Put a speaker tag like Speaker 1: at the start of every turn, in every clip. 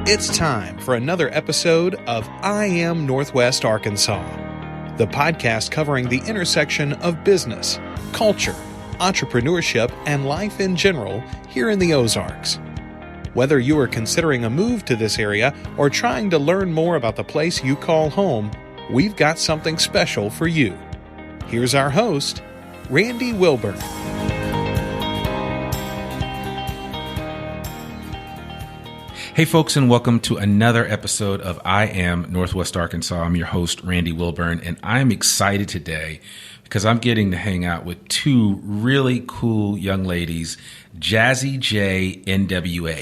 Speaker 1: It's time for another episode of I Am Northwest Arkansas, the podcast covering the intersection of business, culture, entrepreneurship, and life in general here in the Ozarks. Whether you are considering a move to this area or trying to learn more about the place you call home, we've got something special for you. Here's our host, Randy Wilburn.
Speaker 2: Hey folks, and welcome to another episode of I Am Northwest Arkansas. I'm your host, Randy Wilburn, and I'm excited today because I'm getting to hang out with two really cool young ladies, JazzyJaeNWA.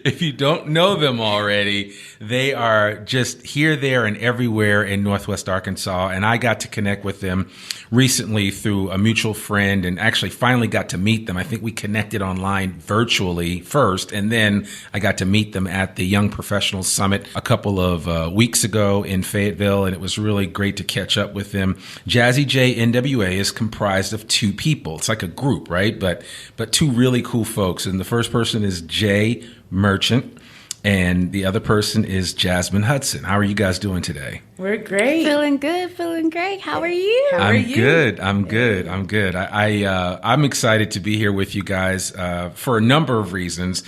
Speaker 2: If you don't know them already, they are just here, there, and everywhere in Northwest Arkansas. And I got to connect with them recently through a mutual friend and actually finally got to meet them. I think we connected online virtually first, and then I got to meet them at the Young Professionals Summit a couple of weeks ago in Fayetteville, and it was really great to catch up with them. JazzyJaeNWA is comprised of two people. It's like a group, right? But two really cool folks. And the first person is Jay Merchant, and the other person is Jasmine Hudson. How are you guys doing today?
Speaker 3: We're great.
Speaker 4: Feeling good, feeling great. How are you?
Speaker 2: I'm good. I'm good. I'm excited to be here with you guys for a number of reasons.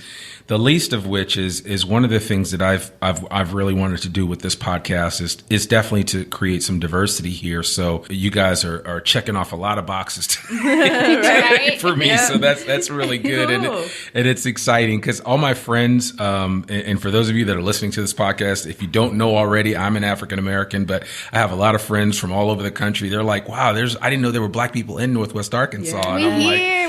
Speaker 2: The least of which is one of the things that I've really wanted to do with this podcast is definitely to create some diversity here. So you guys are checking off a lot of boxes
Speaker 4: Right?
Speaker 2: for me. Yeah. So that's really good. Cool. And it's exciting because all my friends, and for those of you that are listening to this podcast, if you don't know already, I'm an African American, but I have a lot of friends from all over the country. They're like, wow, I didn't know there were black people in Northwest Arkansas.
Speaker 4: Yeah.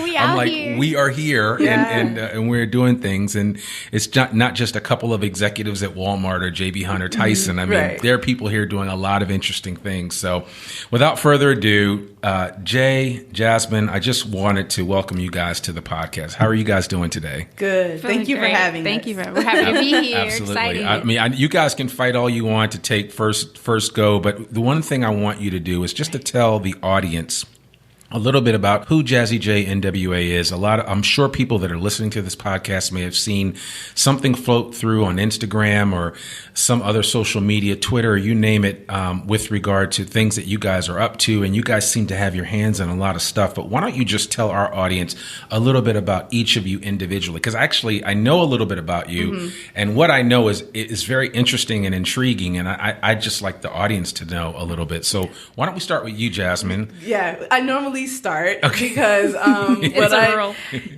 Speaker 2: We are here,
Speaker 4: yeah.
Speaker 2: and we're doing things. And it's not just a couple of executives at Walmart or J.B. Hunt or Tyson. I mean, right. There are people here doing a lot of interesting things. So without further ado, Jay, Jasmine, I just wanted to welcome you guys to the podcast. How are you guys doing today?
Speaker 3: Good. Thank you for having us.
Speaker 4: Thank you. We're happy to be here.
Speaker 2: Absolutely.
Speaker 4: Excited.
Speaker 2: You guys can fight all you want to take first go, but the one thing I want you to do is just to tell the audience a little bit about who JazzyJaeNWA is. I'm sure people that are listening to this podcast may have seen something float through on Instagram or some other social media, Twitter, you name it, with regard to things that you guys are up to. And you guys seem to have your hands on a lot of stuff. But why don't you just tell our audience a little bit about each of you individually? Because actually, I know a little bit about you. Mm-hmm. And what I know is very interesting and intriguing. And I just like the audience to know a little bit. So why don't we start with you, Jasmine?
Speaker 3: Yeah, I normally start because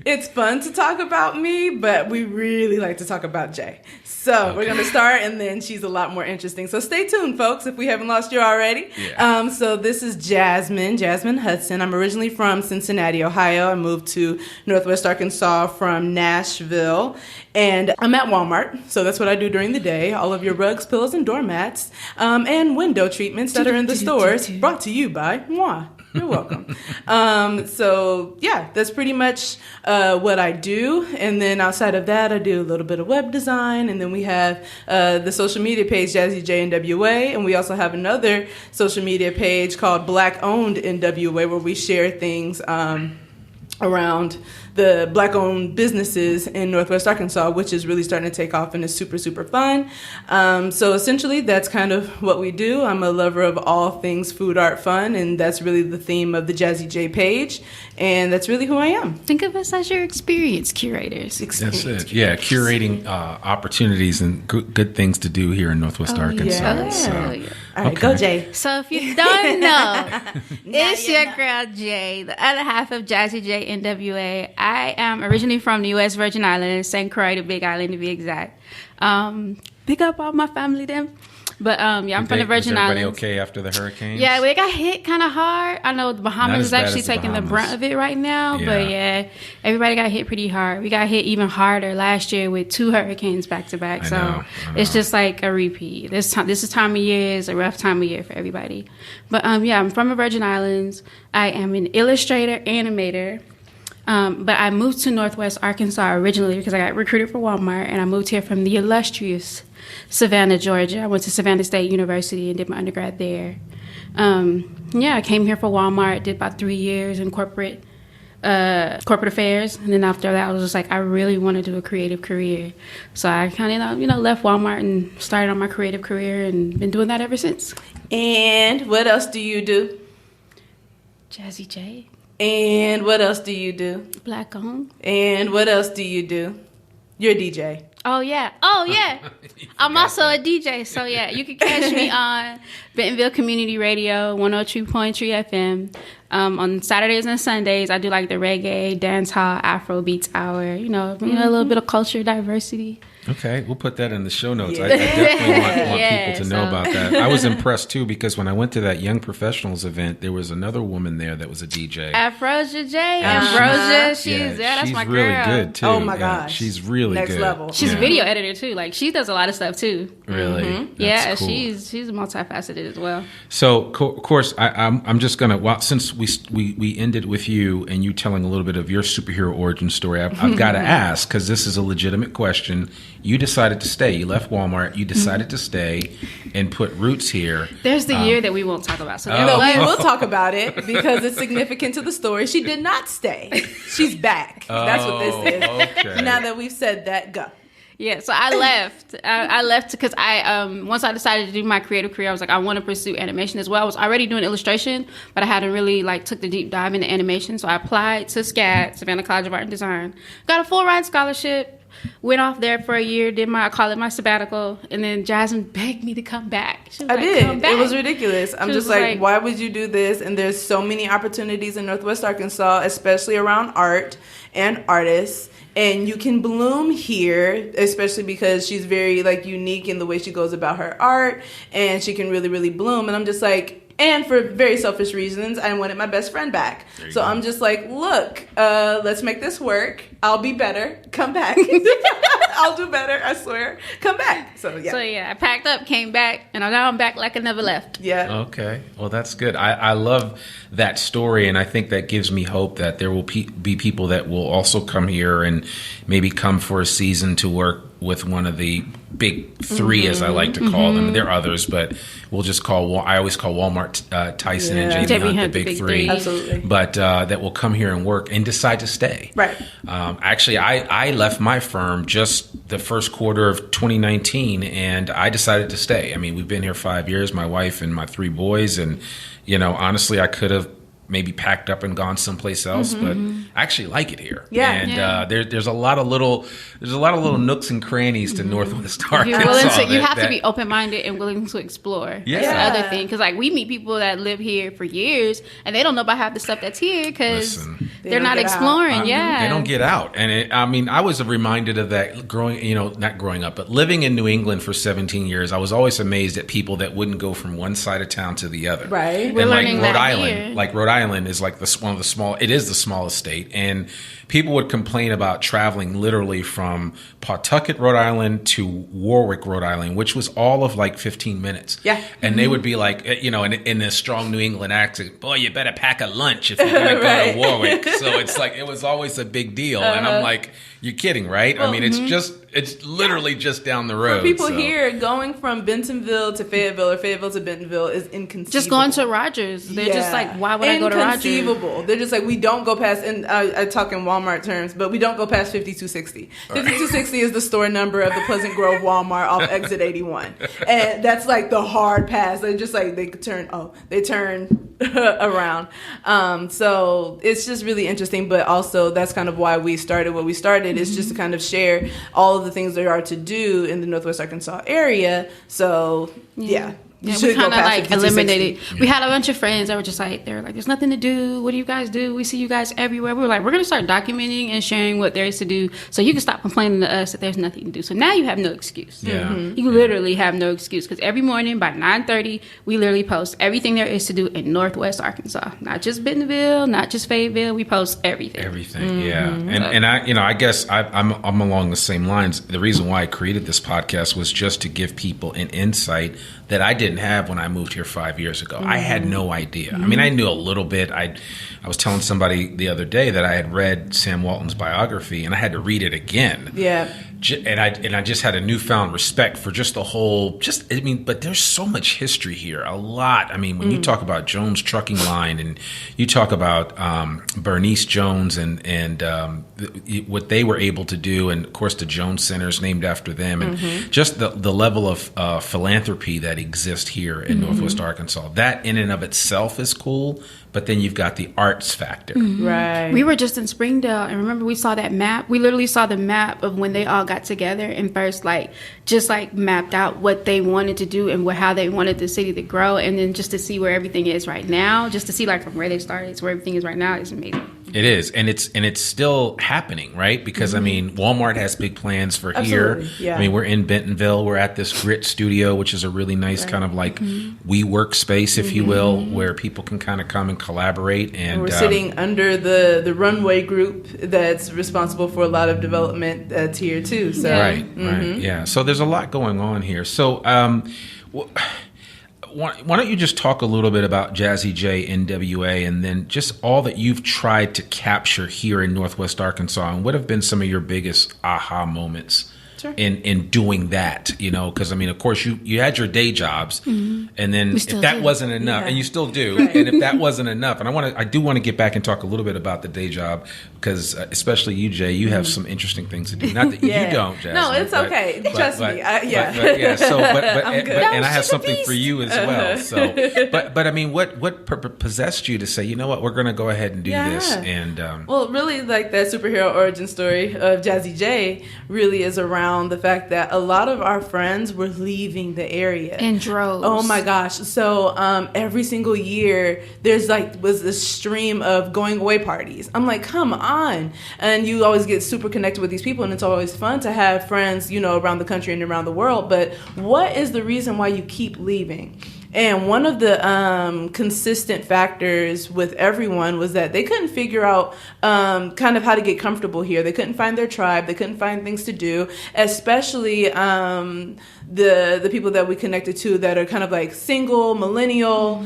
Speaker 3: it's fun to talk about me, but we really like to talk about Jay. So We're going to start, and then she's a lot more interesting. So stay tuned, folks, if we haven't lost you already. Yeah. So this is Jasmine Hudson. I'm originally from Cincinnati, Ohio. I moved to Northwest Arkansas from Nashville, and I'm at Walmart. So that's what I do during the day. All of your rugs, pillows, and doormats, and window treatments that are in the stores, brought to you by JazzyJaeNWA. You're welcome. That's pretty much what I do. And then outside of that, I do a little bit of web design. And then we have the social media page, JazzyJaeNWA. And we also have another social media page called Black Owned NWA, where we share things around the Black-owned businesses in Northwest Arkansas, which is really starting to take off and is super, super fun. So essentially, that's kind of what we do. I'm a lover of all things food, art, fun, and that's really the theme of the Jazzy J page, and that's really who I am.
Speaker 4: Think of us as your experience curators.
Speaker 2: That's it. Yeah, curating opportunities and good things to do here in Northwest Arkansas.
Speaker 3: Yeah.
Speaker 2: So.
Speaker 3: Yeah. All right, go Jay.
Speaker 4: So if you don't know, it's your girl Jay, the other half of JazzyJaeNWA. I am originally from the U.S. Virgin Islands, St. Croix, the Big Island to be exact. Big up all my family then. But I'm from the Virgin Islands.
Speaker 2: Everybody okay after the hurricanes?
Speaker 4: Yeah, we got hit kind of hard. I know the Bahamas is actually taking the brunt of it right now. Yeah. But yeah, everybody got hit pretty hard. We got hit even harder last year with 2 hurricanes back to back. So it's just like a repeat. This time of year is a rough time of year for everybody. But I'm from the Virgin Islands. I am an illustrator, animator. But I moved to Northwest Arkansas originally because I got recruited for Walmart, and I moved here from the illustrious Savannah, Georgia. I went to Savannah State University and did my undergrad there. I came here for Walmart, did about 3 years in corporate corporate affairs, and then after that I was just like, I really want to do a creative career, so I kind of left Walmart and started on my creative career and been doing that ever since.
Speaker 3: And what else do you do?
Speaker 4: Jazzy J.
Speaker 3: And what else do you do?
Speaker 4: Black owned.
Speaker 3: And what else do you do? You're a DJ.
Speaker 4: Oh yeah. I'm also a DJ, so yeah, you can catch me on Bentonville Community Radio 102.3 FM. On Saturdays and Sundays, I do like the reggae, dancehall, Afro beats hour. A little bit of culture diversity.
Speaker 2: Okay, we'll put that in the show notes. I definitely want people to know about that. I was impressed too because when I went to that Young Professionals event, there was another woman there that was a DJ.
Speaker 4: Ambrosia J. Ambrosia, she's there. That's my girl.
Speaker 2: She's really good too.
Speaker 3: Oh my gosh,
Speaker 2: she's really
Speaker 3: next
Speaker 2: good.
Speaker 3: level.
Speaker 4: She's a video editor too. Like she does a lot of stuff too.
Speaker 2: Really?
Speaker 4: Mm-hmm.
Speaker 2: That's cool.
Speaker 4: She's multifaceted as well.
Speaker 2: So of course I'm just gonna since we ended with you and you telling a little bit of your superhero origin story, I've got to ask because this is a legitimate question. You decided to stay. You left Walmart. You decided to stay and put roots here.
Speaker 4: There's the year that we won't talk about. So
Speaker 3: we will talk about it because it's significant to the story. She did not stay. She's back. That's what this is.
Speaker 2: Okay.
Speaker 3: Now that we've said that, go.
Speaker 4: Yeah, so I left. I left because once I decided to do my creative career, I was like, I want to pursue animation as well. I was already doing illustration, but I hadn't really took the deep dive into animation. So I applied to SCAD, Savannah College of Art and Design, got a full ride scholarship. Went off there for a year, I call it my sabbatical, and then Jasmine begged me to come back.
Speaker 3: I did. Come back. It was ridiculous. I'm just like, why would you do this? And there's so many opportunities in Northwest Arkansas, especially around art and artists. And you can bloom here, especially because she's very unique in the way she goes about her art, and she can really, really bloom. And I'm just like, and for very selfish reasons, I wanted my best friend back. So I'm just like, look, let's make this work. I'll be better. Come back. I'll do better, I swear. Come back. So
Speaker 4: I packed up, came back, and now I'm back like I never left.
Speaker 3: Yeah.
Speaker 2: Okay. Well, that's good. I love that story, and I think that gives me hope that there will be people that will also come here and maybe come for a season to work with one of the big three, as I like to call them. There are others, but we'll just I always call Walmart, Tyson, and Jamie Hunt the big three.
Speaker 3: Absolutely.
Speaker 2: But that will come here and work and decide to stay.
Speaker 3: Right.
Speaker 2: Actually, I left my firm just the first quarter of 2019, and I decided to stay. I mean, we've been here 5 years, my wife and my 3 boys, and, honestly, I could have maybe packed up and gone someplace else, but I actually like it here.
Speaker 3: Yeah.
Speaker 2: And there's a lot of little nooks and crannies to Northwest Arkansas.
Speaker 4: You have to be open-minded and willing to explore.
Speaker 2: Yeah.
Speaker 4: That's the other thing. Because we meet people that live here for years and they don't know about half the stuff that's here because they're not exploring.
Speaker 2: They don't get out. And I was reminded of that not growing up, but living in New England for 17 years. I was always amazed at people that wouldn't go from one side of town to the other.
Speaker 3: Right.
Speaker 4: We're learning that here.
Speaker 2: Rhode Island is it is the smallest state, and people would complain about traveling literally from Pawtucket, Rhode Island to Warwick, Rhode Island, which was all of 15 minutes.
Speaker 3: Yeah.
Speaker 2: And they would be like, in a strong New England accent, boy, you better pack a lunch if you're going to go to Warwick. So it's it was always a big deal. And I'm like, you're kidding, right?
Speaker 3: Well,
Speaker 2: it's literally just down the road.
Speaker 3: For people here, going from Bentonville to Fayetteville or Fayetteville to Bentonville is inconceivable.
Speaker 4: Just going to Rogers. They're just like, why would I go to Rogers?
Speaker 3: Inconceivable. They're just like, we don't go past, and I talk in Walmart terms, but we don't go past 5260. 5260 is the store number of the Pleasant Grove Walmart off exit 81. And that's the hard pass. They're just they turn around. So it's just really interesting, but also that's kind of why we started what we started, is just to kind of share all of the things there are to do in the Northwest Arkansas area. So yeah.
Speaker 4: Yeah, we kind of eliminated. We had a bunch of friends that were just they were like, there's nothing to do. What do you guys do? We see you guys everywhere. We were like, we're going to start documenting and sharing what there is to do so you can stop complaining to us that there's nothing to do. So now you have no excuse.
Speaker 2: Yeah.
Speaker 4: You literally have no excuse because every morning by 9:30, we literally post everything there is to do in Northwest Arkansas. Not just Bentonville, not just Fayetteville. We post everything.
Speaker 2: Everything, yeah. And I guess I'm along the same lines. The reason why I created this podcast was just to give people an insight that I didn't have when I moved here 5 years ago. I had no idea. I mean, I knew a little bit. I was telling somebody the other day that I had read Sam Walton's biography, and I had to read it again.
Speaker 3: Yeah.
Speaker 2: I just had a newfound respect for just the whole, but there's so much history here, a lot. I mean, when you talk about Jones Trucking Line and you talk about Bernice Jones and what they were able to do, and of course the Jones Center is named after them, and just the level of philanthropy that exists here in Northwest Arkansas, that in and of itself is cool. But then you've got the arts factor.
Speaker 3: Right.
Speaker 4: We were just in Springdale, and remember we saw that map? We literally saw the map of when they all got together and first just mapped out what they wanted to do and how they wanted the city to grow, and then just to see where everything is right now, just to see from where they started to where everything is right now is amazing.
Speaker 2: It is, and it's still happening, right? Because I mean, Walmart has big plans for here.
Speaker 3: Yeah.
Speaker 2: I mean, we're in Bentonville. We're at this Grit Studio, which is a really nice kind of WeWork space, if you will, where people can kind of come and collaborate. And
Speaker 3: we're sitting under the runway group that's responsible for a lot of development that's here too. So
Speaker 2: right, yeah. So there's a lot going on here. So why don't you just talk a little bit about JazzyJaeNWA and then just all that you've tried to capture here in Northwest Arkansas, and what have been some of your biggest aha moments in doing that? Because I mean, of course, you had your day jobs, and then if that wasn't enough, and you still do, and if that wasn't enough, and I do want to get back and talk a little bit about the day job, because especially you, Jay, you have some interesting things to do. Not that you don't, Jasmine.
Speaker 3: No, it's okay. Trust me.
Speaker 2: So, and I have something for you as well. So, but I mean, what possessed you to say, you know what, we're going to go ahead and do this? And
Speaker 3: well, really, that superhero origin story of Jazzy J really is around the fact that a lot of our friends were leaving the area
Speaker 4: in droves.
Speaker 3: Oh my gosh! So every single year there's was this stream of going away parties. I'm like, come on! And you always get super connected with these people, and it's always fun to have friends, around the country and around the world. But what is the reason why you keep leaving? And one of the consistent factors with everyone was that they couldn't figure out kind of how to get comfortable here. They couldn't find their tribe. They couldn't find things to do, especially the people that we connected to that are kind of single, millennial.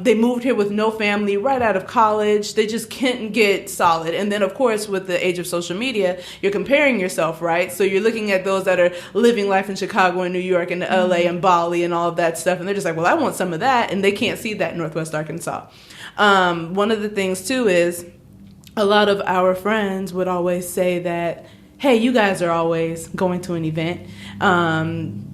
Speaker 3: They moved here with no family right out of college. They just couldn't get solid. And then, of course, with the age of social media, you're comparing yourself, right? So you're looking at those that are living life in Chicago and New York and LA and Bali and all of that stuff. And they're just like, well, I want some of that, and they can't see that in Northwest Arkansas. One of the things too is a lot of our friends would always say that, hey, you guys are always going to an event.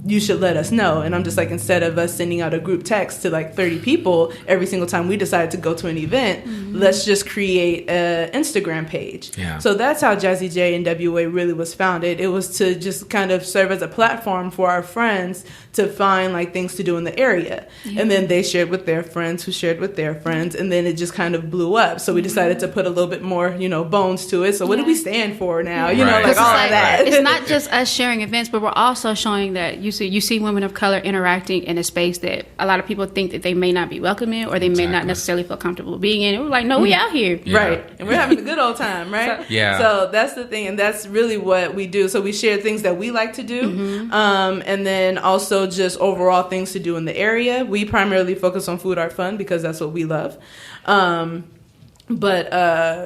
Speaker 3: You should let us know. And I'm just like, instead of us sending out a group text to 30 people every single time we decide to go to an event, let's just create an Instagram page. Yeah. So that's how JazzyJaeNWA really was founded. It was to just kind of serve as a platform for our friends to find things to do in the area. Yeah. And then they shared with their friends who shared with their friends, and then it just kind of blew up. So we decided to put a little bit more, bones to it. So what do we stand for now? All of that.
Speaker 4: It's not just us sharing events, but we're also showing that you see women of color interacting in a space that a lot of people think that they may not be welcome in, or they may not necessarily feel comfortable being in. And we're like, no, we out here.
Speaker 3: Yeah. Right. And we're having a good old time, right? So that's the thing, and that's really what we do. So we share things that we like to do, and then also just overall things to do in the area. We primarily focus on food, art, fun, because that's what we love. But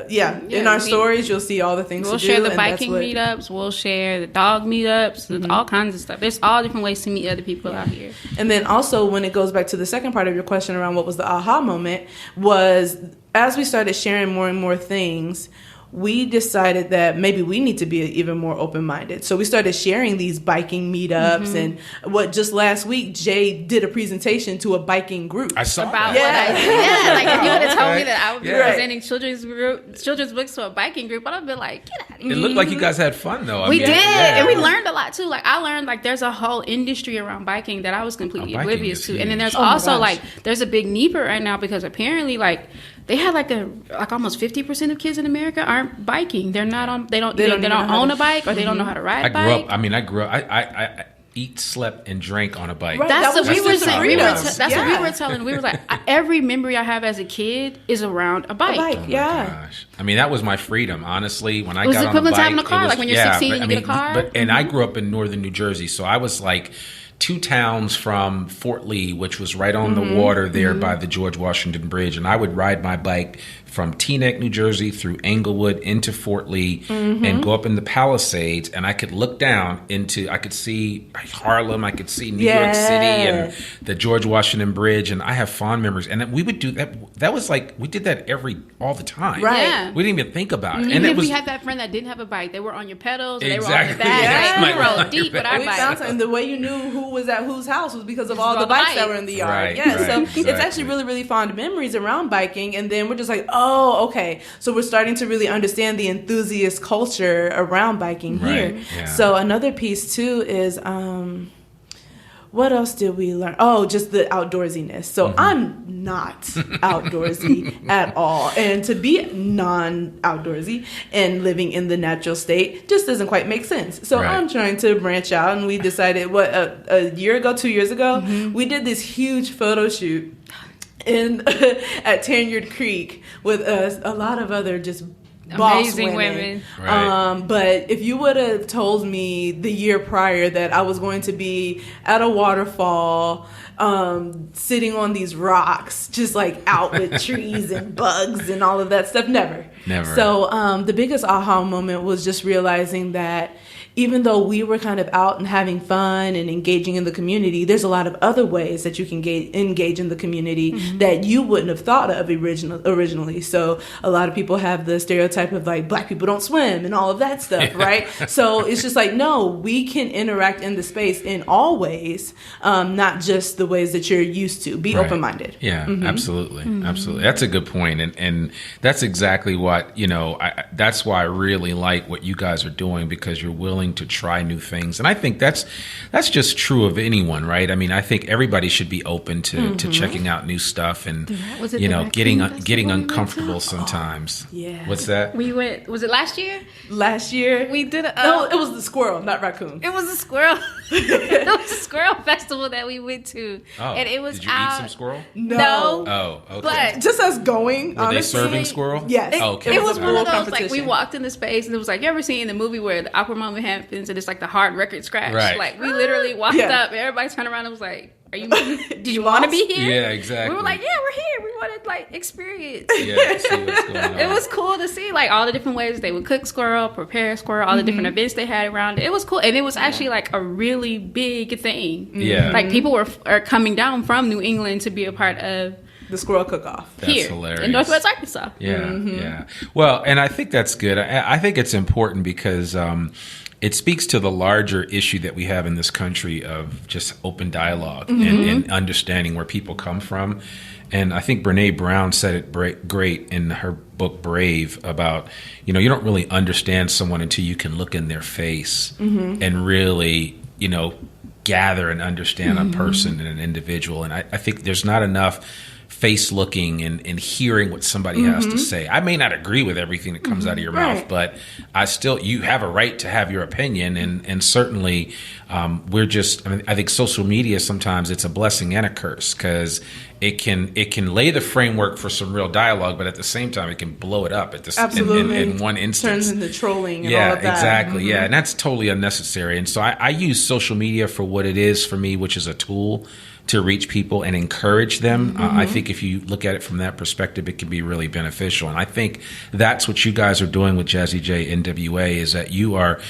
Speaker 3: in our stories, you'll see all the things
Speaker 4: we'll
Speaker 3: to do.
Speaker 4: We'll share the biking meetups. We'll share the dog meetups. All kinds of stuff. There's all different ways to meet other people out here.
Speaker 3: And then also, when it goes back to the second part of your question around what was the aha moment, was as we started sharing more and more things, we decided that maybe we need to be even more open-minded. So we started sharing these biking meetups, and just last week, Jay did a presentation to a biking group.
Speaker 2: I saw
Speaker 4: about
Speaker 2: that.
Speaker 4: If you would have told me that I would be presenting children's books to a biking group, I'd have been like, get out of here.
Speaker 2: It looked like you guys had fun, though.
Speaker 4: We did, and we learned a lot, too. I learned, there's a whole industry around biking that I was completely oblivious to. And then there's also, there's a big need for it right now, because apparently, they had almost 50% of kids in America aren't biking. They're not on. They don't own a bike, or they don't know how to ride a bike.
Speaker 2: I grew up. I eat, slept, and drank on a bike.
Speaker 4: Right. That's what we were saying. That's what we were telling. We were like, every memory I have as a kid is around a bike.
Speaker 2: Oh gosh. I mean, that was my freedom, honestly. When I got on a bike,
Speaker 4: it was equivalent to having a car. When you're 16, you get a car.
Speaker 2: And I grew up in northern New Jersey, so I was 2 towns from Fort Lee, which was right on the water there by the George Washington Bridge. And I would ride my bike from Teaneck, New Jersey, through Englewood into Fort Lee and go up in the Palisades. And I could look down I could see Harlem, I could see New York City and the George Washington Bridge. And I have fond memories. And we would do that. That was like, we did that all the time.
Speaker 3: Right.
Speaker 4: Yeah.
Speaker 2: We didn't even think about it.
Speaker 4: Even if we had that friend that didn't have a bike, they were on your pedals, or they were on your back. We rode deep with our bikes.
Speaker 3: And the way you knew who was at whose house was because of all the bikes that were in the yard.
Speaker 2: Right,
Speaker 3: yeah,
Speaker 2: right,
Speaker 3: so
Speaker 2: exactly.
Speaker 3: It's actually really, really fond memories around biking. And then we're just like, oh, okay. So we're starting to really understand the enthusiast culture around biking here.
Speaker 2: Yeah.
Speaker 3: So another piece too is, what else did we learn? Oh, just the outdoorsiness. So I'm not outdoorsy at all. And to be non-outdoorsy and living in the natural state just doesn't quite make sense. So I'm trying to branch out, and we decided, a year ago, 2 years ago, we did this huge photo shoot at Tanyard Creek with a lot of other just
Speaker 4: amazing women.
Speaker 2: Right.
Speaker 3: But if you would have told me the year prior that I was going to be at a waterfall, sitting on these rocks, just like out with trees and bugs and all of that stuff, never. So the biggest aha moment was just realizing that even though we were kind of out and having fun and engaging in the community, there's a lot of other ways that you can engage in the community that you wouldn't have thought of originally. So a lot of people have the stereotype of like, black people don't swim and all of that stuff, right? So it's just like, no, we can interact in the space in all ways, not just the ways that you're used to. Be open-minded.
Speaker 2: Yeah, absolutely. Absolutely. That's a good point. And that's exactly what, that's why I really like what you guys are doing, because you're willing to try new things. And I think that's just true of anyone, right? I mean, I think everybody should be open to checking out new stuff and, getting uncomfortable sometimes.
Speaker 3: Yeah.
Speaker 2: What's that?
Speaker 4: We went, was it last year?
Speaker 3: Last year?
Speaker 4: We did
Speaker 3: no, it was the squirrel, not raccoon.
Speaker 4: It was a squirrel. It was a squirrel festival that we went to.
Speaker 2: Oh,
Speaker 4: and it was
Speaker 2: did you eat some squirrel?
Speaker 3: No.
Speaker 2: Oh, okay.
Speaker 4: But
Speaker 3: just us going,
Speaker 2: Were they serving squirrel?
Speaker 3: Yes.
Speaker 2: Okay.
Speaker 4: It was one of those, like, we walked in the spape and it was like, you ever seen the movie where the awkward moment happens and it's like the hard record scratch?
Speaker 2: Right.
Speaker 4: Like, we literally walked up and everybody turned around and was like, did you want to be here?
Speaker 2: Yeah, exactly.
Speaker 4: We were like, yeah, we're here. We want to, like, experience.
Speaker 2: Yeah, see what's going on.
Speaker 4: It was cool to see, like, all the different ways they would cook squirrel, prepare squirrel, all the different events they had around it. It was cool. And it was actually, like, a really big thing.
Speaker 2: Yeah.
Speaker 4: Like, people are coming down from New England to be a part of
Speaker 3: the squirrel cook-off.
Speaker 2: That's
Speaker 4: here
Speaker 2: hilarious.
Speaker 4: in Northwest Arkansas.
Speaker 2: Yeah, yeah. Well, and I think that's good. I think it's important because it speaks to the larger issue that we have in this country of just open dialogue and understanding where people come from. And I think Brene Brown said it great in her book Brave about, you don't really understand someone until you can look in their face and really, gather and understand a person and an individual. And I think there's not enough face looking and hearing what somebody has to say. I may not agree with everything that comes out of your mouth, but you have a right to have your opinion. And certainly I think social media, sometimes it's a blessing and a curse, because it can lay the framework for some real dialogue, but at the same time, it can blow it up in one instance.
Speaker 3: Turns into trolling and all of that.
Speaker 2: Yeah, exactly. Yeah, and that's totally unnecessary. And so I use social media for what it is for me, which is a tool to reach people and encourage them. I think if you look at it from that perspective, it can be really beneficial. And I think that's what you guys are doing with JazzyJaeNWA, is that you are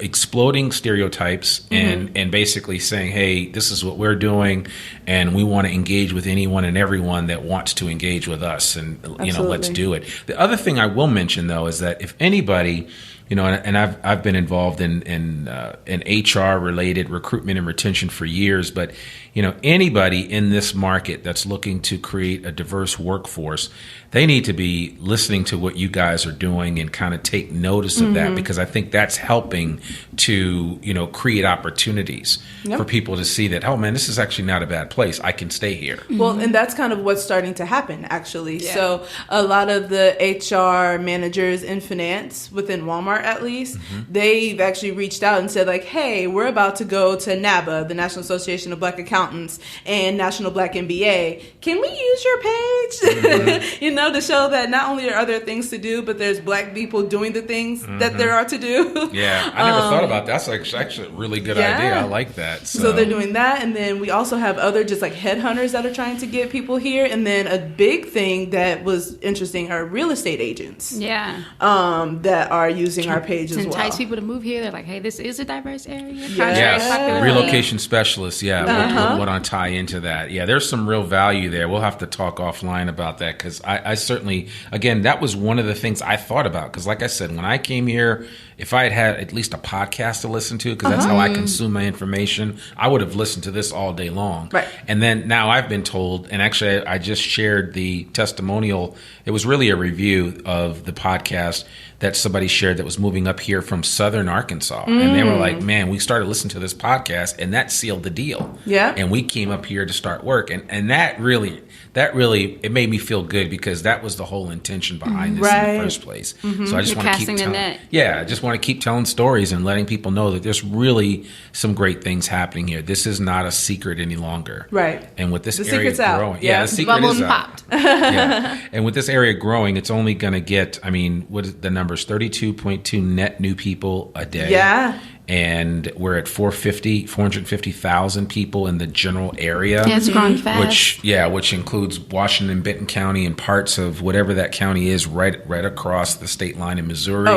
Speaker 2: exploding stereotypes and basically saying, hey, this is what we're doing, and we want to engage with anyone and everyone that wants to engage with us, and let's do it. The other thing I will mention, though, is that if anybody, and I've been involved in HR related recruitment and retention for years, but anybody in this market that's looking to create a diverse workforce, they need to be listening to what you guys are doing and kind of take notice of that, because I think that's helping to create opportunities for people to see that, oh man, this is actually not a bad place. I can stay here.
Speaker 3: Well, and that's kind of what's starting to happen, actually. Yeah. So a lot of the HR managers in finance within Walmart at least, they've actually reached out and said like, hey, we're about to go to NABA, the National Association of Black Accountants, and National Black MBA. Can we use your page? You know, to show that not only are there things to do, but there's Black people doing the things that there are to do.
Speaker 2: Yeah, I never thought about that. That's actually a really good idea. I like that.
Speaker 3: So they're doing that, and then we also have other just like headhunters that are trying to get people here, and then a big thing that was interesting are real estate agents.
Speaker 4: Yeah.
Speaker 3: That are using our page as well.
Speaker 4: Entice people to move here. They're like, hey, this is a diverse area.
Speaker 2: Yes. Relocation specialists. Yeah. What I tie into that. Yeah, there's some real value there. We'll have to talk offline about that because I certainly, again, that was one of the things I thought about because like I said, when I came here, if I had at least a podcast to listen to, because that's how I consume my information, I would have listened to this all day long.
Speaker 3: Right.
Speaker 2: And then now I've been told, and actually I just shared the testimonial. It was really a review of the podcast that somebody shared that was moving up here from Southern Arkansas. And they were like, man, we started listening to this podcast and that sealed the deal.
Speaker 3: Yeah.
Speaker 2: And we came up here to start work. And that really, it made me feel good because that was the whole intention behind this in the first place. So I just want to keep telling, I just want to keep telling stories and letting people know that there's really some great things happening here. This is not a secret any longer.
Speaker 3: Right.
Speaker 2: And with this
Speaker 3: the
Speaker 2: area growing, the secret is out. And with this area growing, it's only going to get, I mean, what is the numbers? 32.2 net new people a day.
Speaker 3: Yeah.
Speaker 2: And we're at 450,000 people in the general area.
Speaker 4: Yeah, it's growing fast.
Speaker 2: Which includes Washington, Benton County, and parts of whatever that county is right across the state line in Missouri.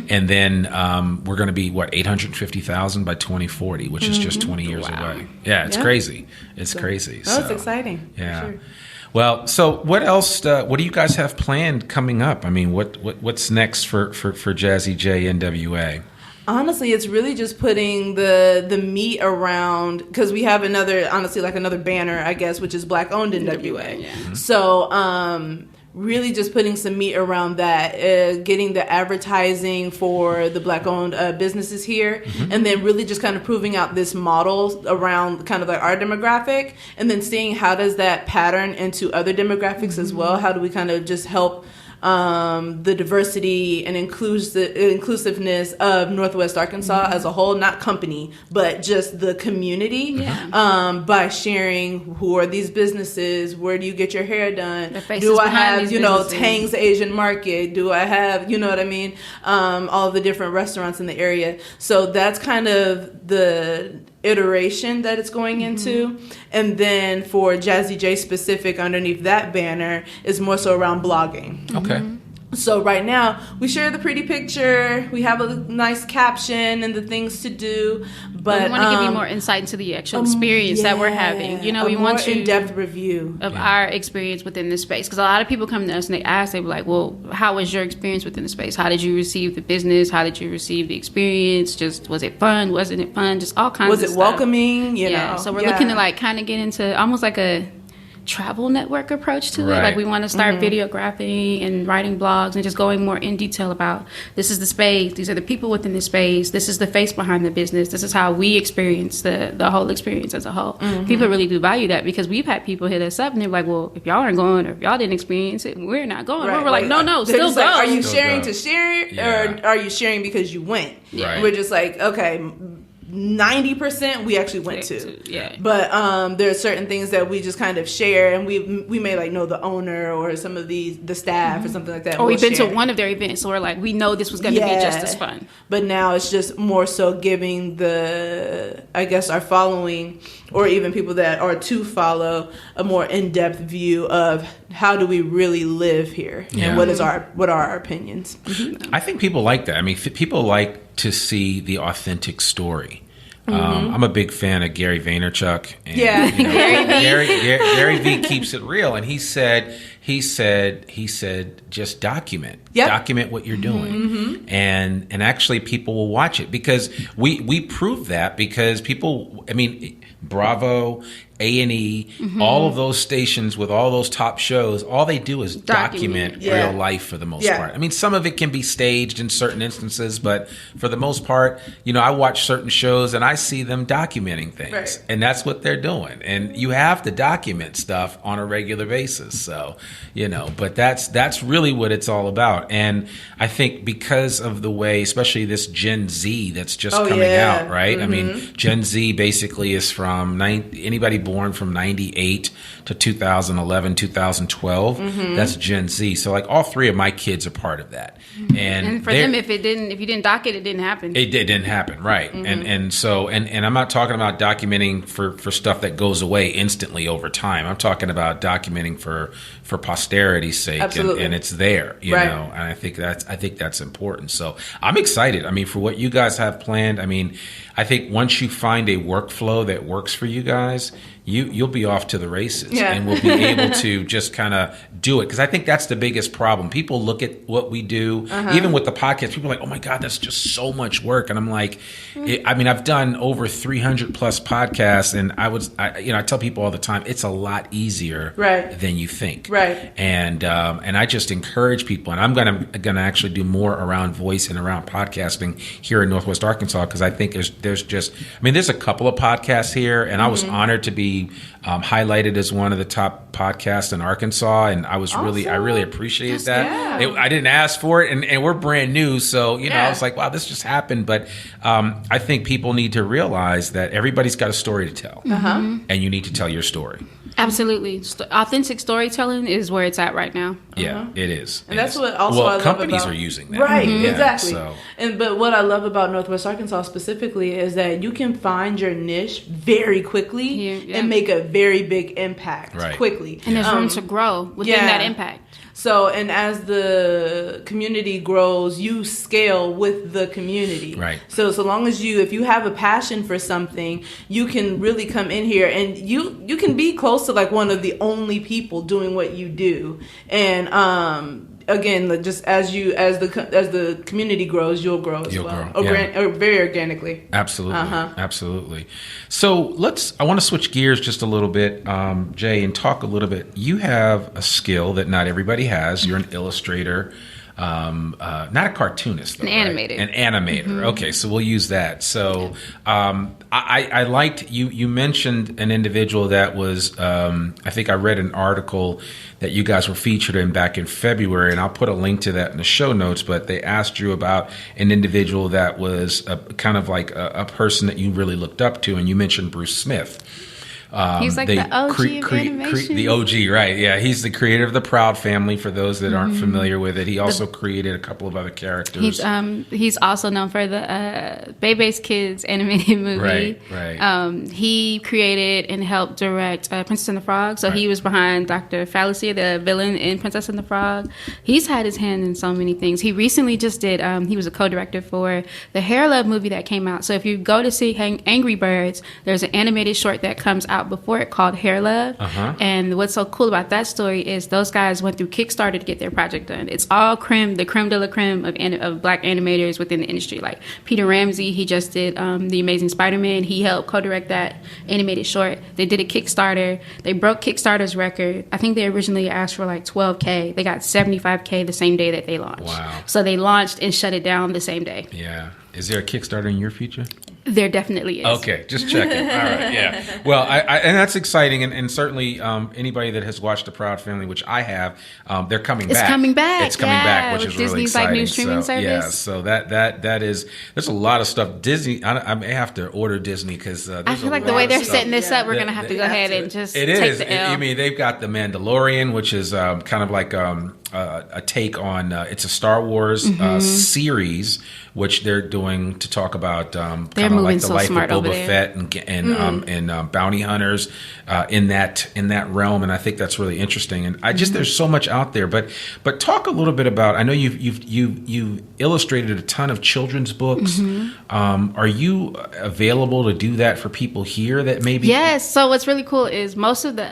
Speaker 2: And then we're going to be, 850,000 by 2040, which is just 20 years away. Yeah, it's crazy. It's crazy.
Speaker 3: Oh, it's exciting.
Speaker 2: Yeah.
Speaker 3: For sure.
Speaker 2: Well, so what else? What do you guys have planned coming up? I mean, what's next for JazzyJaeNWA?
Speaker 3: Honestly, it's really just putting the meat around because we have another banner, I guess, which is Black owned NWA. Yeah. So really just putting some meat around that, getting the advertising for the Black owned businesses here, and then really just kind of proving out this model around kind of like our demographic, and then seeing how does that pattern into other demographics as well. How do we kind of just help the diversity and inclusiveness of Northwest Arkansas as a whole, not company, but just the community, by sharing who are these businesses, where do you get your hair done, do I have, Tang's Asian Market, do I have, you know what I mean, all of the different restaurants in the area. So that's kind of the iteration that it's going into. And then for Jazzy J specific underneath that banner is more so around blogging.
Speaker 2: Okay.
Speaker 3: So right now we share the pretty picture, we have a nice caption and the things to do, but
Speaker 4: we want to give you more insight into the actual experience that we're having. You know, we want you
Speaker 3: in-depth review
Speaker 4: of our experience within this space, because a lot of people come to us and they ask, they were like, well, how was your experience within the space? How did you receive the business? How did you receive the experience? Just was it fun? Wasn't it fun? Just all kinds of stuff.
Speaker 3: Was it welcoming? You know?
Speaker 4: So we're looking to like kind of get into almost like a travel network approach to it. Like we want to start videographing and writing blogs and just going more in detail about this is the space, these are the people within the space, this is the face behind the business, this is how we experience the whole experience as a whole. People really do value that, because we've had people hit us up and they're like, well, if y'all aren't going or if y'all didn't experience it, we're not going. We're like, no, still go.
Speaker 3: Like, are you sharing to share or are you sharing because you went? We're just like, okay, 90% we actually went to. But there are certain things that we just kind of share, and we may like know the owner or some of the staff or something like that.
Speaker 4: Or we've been to one of their events, so we're like, we know this was going to be just as fun.
Speaker 3: But now it's just more so giving our following, or even people that are to follow, a more in-depth view of how do we really live here and what are our opinions.
Speaker 2: I think people like that. I mean, people like to see the authentic story. I'm a big fan of Gary Vaynerchuk. And, Gary V keeps it real, and he said, just document. Document what you're doing, and actually people will watch it, because we prove that, because people. I mean, Bravo, A&E, all of those stations with all those top shows, all they do is document real life for the most part. I mean, some of it can be staged in certain instances, but for the most part, I watch certain shows and I see them documenting things, and that's what they're doing. And you have to document stuff on a regular basis. So but that's really what it's all about. And I think because of the way, especially this Gen Z that's just coming out, right? I mean, Gen Z basically is from anybody born from 98 to 2011, 2012. That's Gen Z. So like all three of my kids are part of that. And
Speaker 4: for them, if you didn't dock it, it didn't happen.
Speaker 2: It didn't happen, right? And so I'm not talking about documenting for stuff that goes away instantly over time. I'm talking about documenting for posterity's sake, and it's there, you know. And I think that's important. So I'm excited. I mean, for what you guys have planned. I mean, I think once you find a workflow that works for you guys, you'll be off to the races, and we'll be able to just kind of do it. Because I think that's the biggest problem. People look at what we do, even with the podcast. People are like, "Oh my God, that's just so much work." And I'm like, I've done over 300 plus podcasts, and I tell people all the time, it's a lot easier than you think. Right. And I just encourage people, and I'm gonna actually do more around voice and around podcasting here in Northwest Arkansas, because I think there's a couple of podcasts here, and I was honored to be highlighted as one of the top podcasts in Arkansas, and I really appreciated that. I didn't ask for it, and we're brand new, so I was like, wow, this just happened. But I think people need to realize that everybody's got a story to tell, and you need to tell your story.
Speaker 4: Absolutely. Authentic storytelling is where it's at right now.
Speaker 2: Yeah, it is.
Speaker 3: And that's what also I love
Speaker 2: companies
Speaker 3: about,
Speaker 2: are using that.
Speaker 3: Right, exactly.
Speaker 2: So.
Speaker 3: But what I love about Northwest Arkansas specifically is that you can find your niche very quickly and make a very big impact quickly.
Speaker 4: And there's room to grow within that impact.
Speaker 3: So, and as the community grows, you scale with the community. Right. So long as if you have a passion for something, you can really come in here and you can be close to like one of the only people doing what you do. And again, just as the community grows, you'll grow as well. Or very organically.
Speaker 2: Absolutely. Absolutely. So I want to switch gears just a little bit, Jay, and talk a little bit. You have a skill that not everybody has. You're an illustrator. Not a cartoonist, though,
Speaker 4: an animator.
Speaker 2: Right? An animator. Okay, so we'll use that. So I liked you mentioned an individual that was, I think I read an article that you guys were featured in back in February, and I'll put a link to that in the show notes, but they asked you about an individual that was kind of like a person that you really looked up to, and you mentioned Bruce Smith.
Speaker 4: He's like the OG of animation.
Speaker 2: The OG, right. Yeah, he's the creator of the Proud Family, for those that aren't familiar with it. He also created a couple of other characters.
Speaker 4: He's also known for the Bebe's Kids animated movie.
Speaker 2: Right.
Speaker 4: He created and helped direct Princess and the Frog. So he was behind Dr. Fallacy, the villain in Princess and the Frog. He's had his hand in so many things. He recently just did, he was a co-director for the Hair Love movie that came out. So if you go to see Angry Birds, there's an animated short that comes out before it called Hair Love. And what's so cool about that story is those guys went through Kickstarter to get their project done. It's all the creme de la creme of black animators within the industry. Like Peter Ramsey, he just did The Amazing Spider-Man. He helped co-direct that animated short. They did a Kickstarter. They broke Kickstarter's record. I think they originally asked for like $12,000. They got $75,000 the same day that they launched.
Speaker 2: Wow.
Speaker 4: So they launched and shut it down the same day.
Speaker 2: Yeah. Is there a Kickstarter in your future?
Speaker 4: There definitely is.
Speaker 2: Okay, just checking. All right, yeah. Well, and that's exciting, and certainly anybody that has watched The Proud Family, which I have, they're coming back.
Speaker 4: It's coming back.
Speaker 2: It's coming back, which is really
Speaker 4: Disney's
Speaker 2: exciting.
Speaker 4: Like new streaming service.
Speaker 2: Yeah, so that is. There's a lot of stuff. Disney. I may have to order Disney because
Speaker 4: I feel like the way they're setting this up, we're gonna have to go ahead and just take the L.
Speaker 2: I mean, they've got The Mandalorian, which is kind of like a take on it's a Star Wars series, which they're doing to talk about kind of like the life of Boba Fett and bounty hunters in that realm, and I think that's really interesting. And I just there's so much out there, but talk a little bit about. I know you've illustrated a ton of children's books. Are you available to do that for people here that maybe?
Speaker 4: Yes. So what's really cool is most of the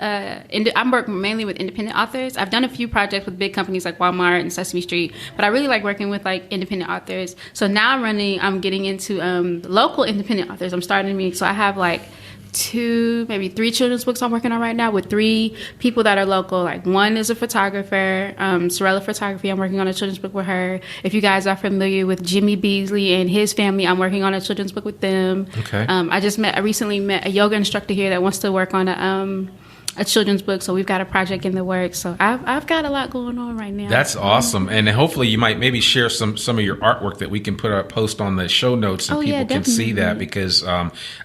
Speaker 4: I'm working mainly with independent authors. I've done a few projects with big companies like Walmart and Sesame Street, but I really like working with like independent authors. So now I'm getting into local independent authors. I'm starting to meet. So I have like 2, maybe 3 children's books I'm working on right now with 3 people that are local. Like one is a photographer, Sorella Photography. I'm working on a children's book with her. If you guys are familiar with Jimmy Beasley and his family, I'm working on a children's book with them.
Speaker 2: Okay.
Speaker 4: I recently met a yoga instructor here that wants to work on a children's book. So we've got a project in the works. So I've got a lot going on right now.
Speaker 2: That's awesome. And hopefully you might maybe share some of your artwork that we can post on the show notes and people can see that, because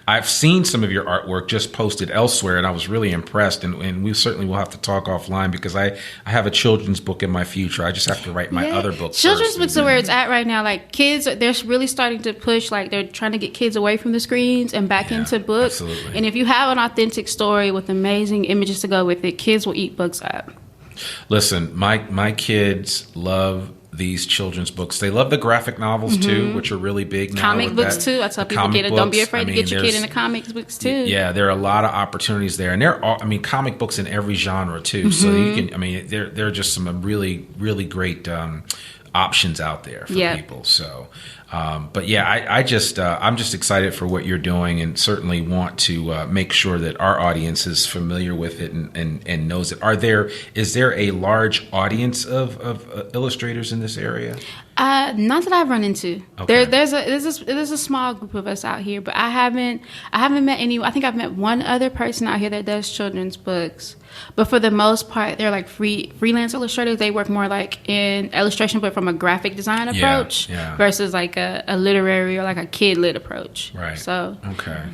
Speaker 2: I've seen some of your artwork just posted elsewhere and I was really impressed. And we certainly will have to talk offline, because I have a children's book in my future. I just have to write my other book.
Speaker 4: Children's books are where it's at right now. Like kids, they're really starting to push, like they're trying to get kids away from the screens and back into books.
Speaker 2: Absolutely.
Speaker 4: And if you have an authentic story with amazing images to go with it, kids will eat books up.
Speaker 2: Listen, my kids love these children's books. They love the graphic novels too, which are really big now.
Speaker 4: Comic books too. I tell people, don't be afraid to get your kid into comic books too.
Speaker 2: Yeah, there are a lot of opportunities there, and comic books in every genre too. So you can, there are just some really, really great options out there for people. So, but yeah, I'm just excited for what you're doing, and certainly want to make sure that our audience is familiar with it and knows it. Is there a large audience of illustrators in this area?
Speaker 4: Not that I've run into.
Speaker 2: Okay.
Speaker 4: There's a small group of us out here, but I haven't met any. I think I've met one other person out here that does children's books. But for the most part, they're like freelance illustrators. They work more like in illustration, but from a graphic design approach versus like a literary or like a kid lit approach.
Speaker 2: Right.
Speaker 4: So